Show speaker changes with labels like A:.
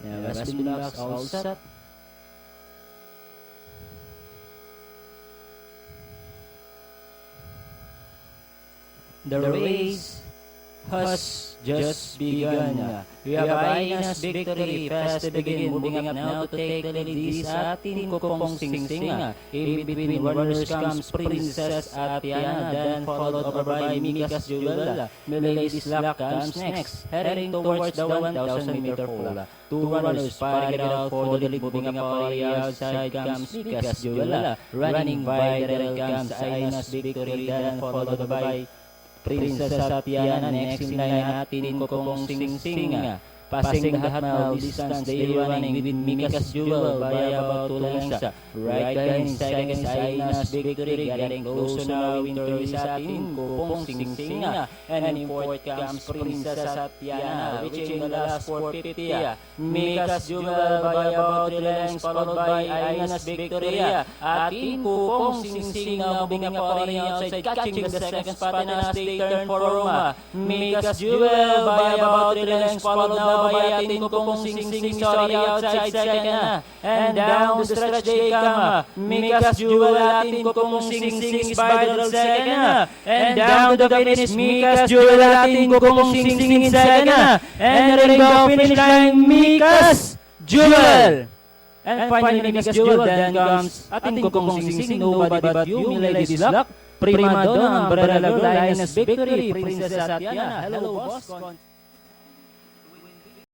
A: Yeah, best blocks all set. The race has just begun. We have Aina's victory, fast to begin, moving up now to take the lead. This atin ko pong sing-sing. In between runners comes Princess Atiana, then followed over by Mika's Jewel. Milady's Luck comes next, heading towards the 1,000-meter pole. Two runners fighting it out for the lead, moving up on the outside comes Mika's Jewel. Running by the rail comes Aina's victory, then followed by Princess Atiana. Next in line natin ko pong sing-sing. Passing the half mile distance, they running with Mika's Jewel by about 2 lengths. Right behind in second is Aina's victory, getting closer now in third is atin ko pong sing-sing. And in fourth comes Princess Atiana, reaching the last 450. Mika's Jewel by about 3 lengths, followed by Aina's victory. Atin ko pong sing-sing now moving up on the outside, catching the second spot, and as they turn for Roma, Mika's Jewel by about 3 lengths, followed now by atin ko pong sing-sing, sorry, outside second. And down the stretch they come, Mika's Jewel, atin ko pong sing-sing, Spiral second. And down to the finish, Mika's Jewel, atin ko pong sing-sing in second. And the ring finish line, Mika's Jewel. And finally, Mika's Jewel, then comes atin ko pong sing-sing, nobody but you, Milady's Luck, Prima Donna, Umbrella Girl, Aina's victory, Princess Atiana. Hello, boss.